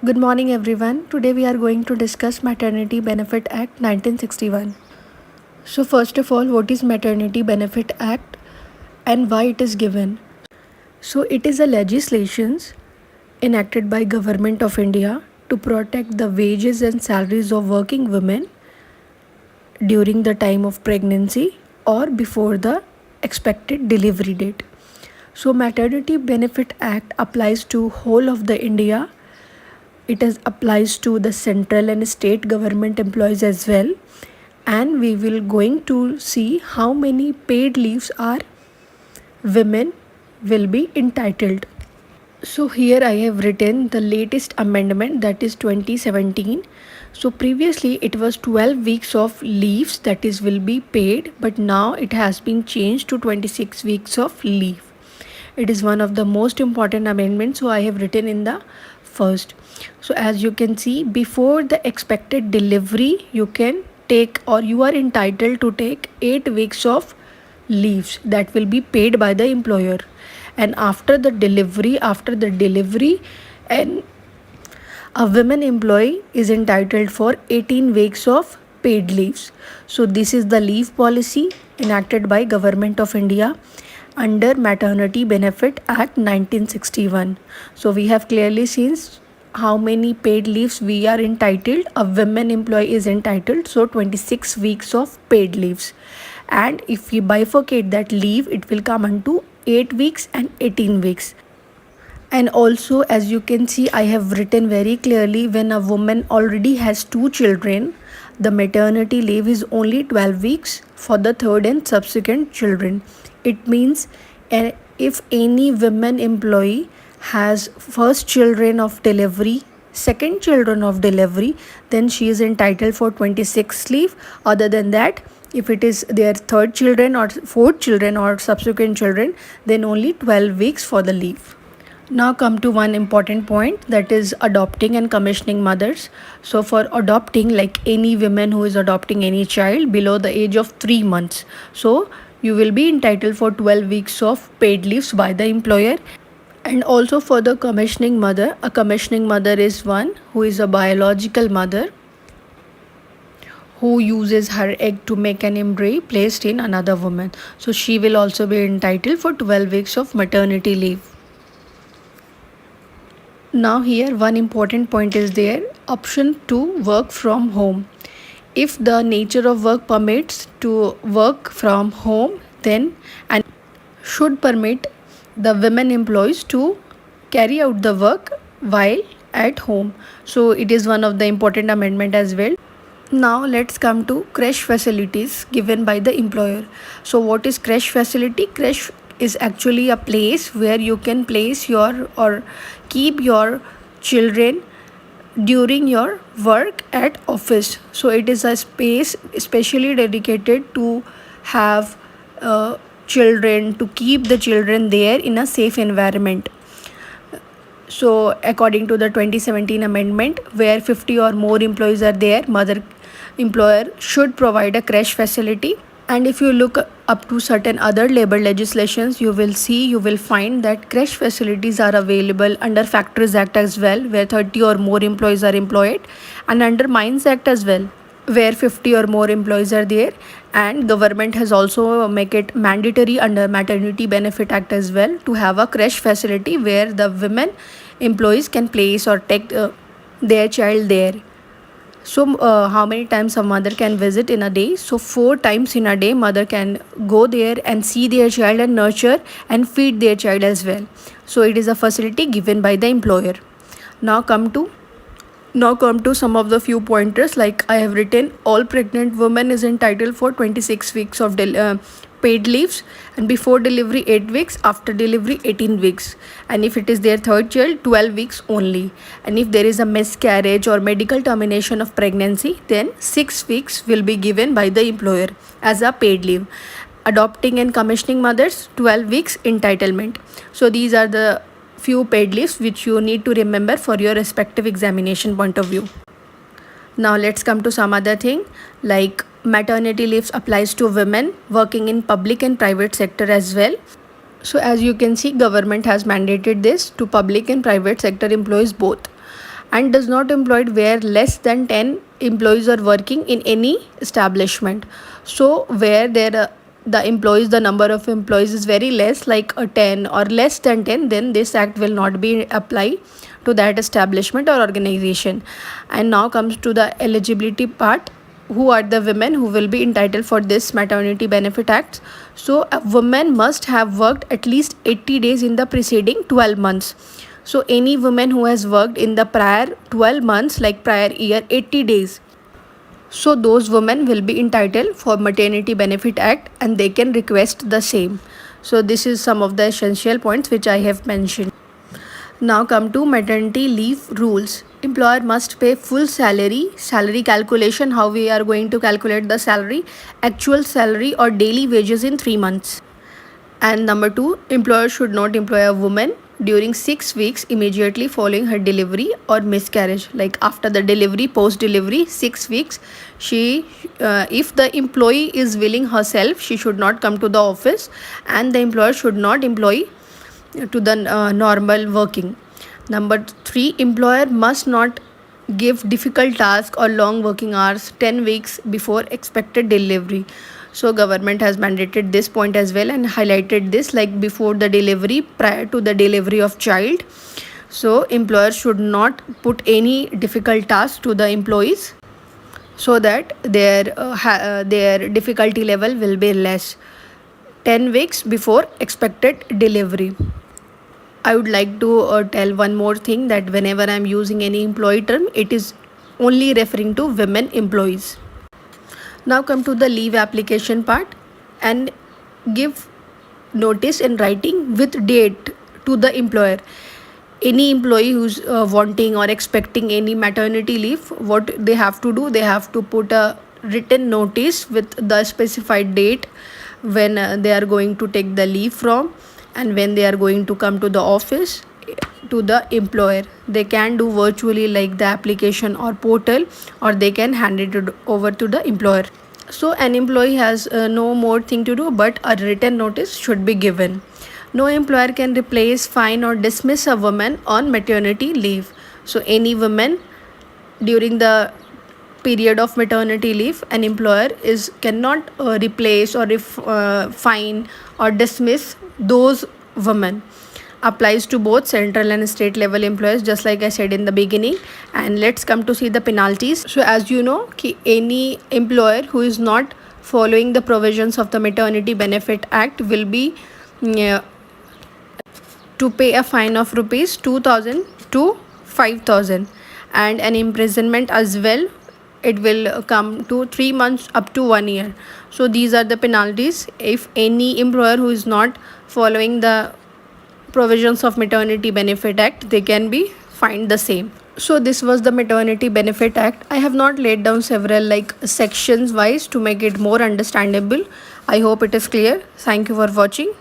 Good morning everyone. Today we are going to discuss Maternity Benefit Act 1961. So first of all, what is Maternity Benefit Act and why it is given? So it is a legislation enacted by Government of India to protect the wages and salaries of working women during the time of pregnancy or before the expected delivery date. So Maternity Benefit Act applies to whole of the India. It applies to the central and state government employees as well, and we will going to see how many paid leaves are women will be entitled. So here I have written the latest amendment, that is 2017. So previously it was 12 weeks of leaves that is will be paid, but now it has been changed to 26 weeks of leave. It is one of the most important amendments, so I have written in the first. So as you can see, before the expected delivery you can take or you are entitled to take 8 weeks of leaves that will be paid by the employer, and after the delivery and a women employee is entitled for 18 weeks of paid leaves. So this is the leave policy enacted by Government of India under Maternity Benefit Act 1961. So we have clearly seen how many paid leaves we are entitled. A women employee is entitled so 26 weeks of paid leaves, and if we bifurcate that leave it will come unto 8 weeks and 18 weeks. And also, as you can see, I have written very clearly, when a woman already has 2 children, the maternity leave is only 12 weeks for the third and subsequent children. It means if any women employee has first children of delivery, second children of delivery, then she is entitled for 26 leave. Other than that, if it is their third children or fourth children or subsequent children, then only 12 weeks for the leave. Now come to one important point, that is adopting and commissioning mothers. So for adopting, like any woman who is adopting any child below the age of 3 months, so you will be entitled for 12 weeks of paid leaves by the employer. And also for the commissioning mother, a commissioning mother is one who is a biological mother who uses her egg to make an embryo placed in another woman. So she will also be entitled for 12 weeks of maternity leave. Now here one important point is there, option to work from home. If the nature of work permits to work from home, then and should permit the women employees to carry out the work while at home. So it is one of the important amendment as well. Now let's come to crèche facilities given by the employer. So what is crèche facility? Crèche is actually a place where you can place your or keep your children during your work at office. So it is a space especially dedicated to have children, to keep the children there in a safe environment. So according to the 2017 amendment, where 50 or more employees are there, mother employer should provide a crèche facility. And if you look up to certain other labor legislations, you will find that crèche facilities are available under Factories Act as well, where 30 or more employees are employed, and under Mines Act as well, where 50 or more employees are there. And government has also make it mandatory under Maternity Benefit Act as well to have a crèche facility where the women employees can place or take their child there. So how many times a mother can visit in a day? So 4 times in a day mother can go there and see their child and nurture and feed their child as well. So it is a facility given by the employer. Now come to some of the few pointers, like I have written, all pregnant women is entitled for 26 weeks of paid leaves, and before delivery 8 weeks, after delivery 18 weeks, and if it is their third child 12 weeks only, and if there is a miscarriage or medical termination of pregnancy, then 6 weeks will be given by the employer as a paid leave. Adopting and commissioning mothers, 12 weeks entitlement. So these are the few paid leaves which you need to remember for your respective examination point of view. Now let's come to some other thing, like maternity leaves applies to women working in public and private sector as well. So as you can see, government has mandated this to public and private sector employees both. and does not employed where less than 10 employees are working in any establishment. So where the number of employees is very less, like a 10 or less than 10, then this act will not be applied to that establishment or organization. And now comes to the eligibility part. Who are the women who will be entitled for this maternity benefit act? So a woman must have worked at least 80 days in the preceding 12 months. So any woman who has worked in the prior 12 months, like prior year 80 days, so those women will be entitled for maternity benefit act and they can request the same. So this is some of the essential points which I have mentioned. Now come to maternity leave rules. Employer must pay full salary. Salary calculation, how we are going to calculate the salary, actual salary or daily wages in 3 months. And number 2, employer should not employ a woman during 6 weeks immediately following her delivery or miscarriage. Like after the delivery, post delivery, 6 weeks, if the employee is willing herself, she should not come to the office, and the employer should not employ to the normal working. Number 3, employer must not give difficult task or long working hours 10 weeks before expected delivery. So government has mandated this point as well and highlighted this, like before the delivery, prior to the delivery of child. So employer should not put any difficult task to the employees so that their difficulty level will be less. 10 weeks before expected delivery. I would like to tell one more thing, that whenever I am using any employee term, it is only referring to women employees. Now come to the leave application part, and give notice in writing with date to the employer. Any employee who's wanting or expecting any maternity leave, what they have to do, they have to put a written notice with the specified date when they are going to take the leave from, and when they are going to come to the office to the employer. They can do virtually like the application or portal, or they can hand it over to the employer. So an employee has no more thing to do, but a written notice should be given. No employer can replace, fine or dismiss a woman on maternity leave. So any woman during the period of maternity leave, an employer cannot replace or fine or dismiss those women. Applies to both central and state level employers, just like I said in the beginning. And let's come to see the penalties. So as you know, any employer who is not following the provisions of the Maternity Benefit Act will be to pay a fine of rupees 2,000 to 5,000 and an imprisonment as well. It will come to 3 months up to 1 year. So these are the penalties if any employer who is not following the provisions of Maternity Benefit Act, they can be fined the same. So this was the Maternity Benefit Act. I have not laid down several sections wise to make it more understandable. I hope it is clear. Thank you for watching.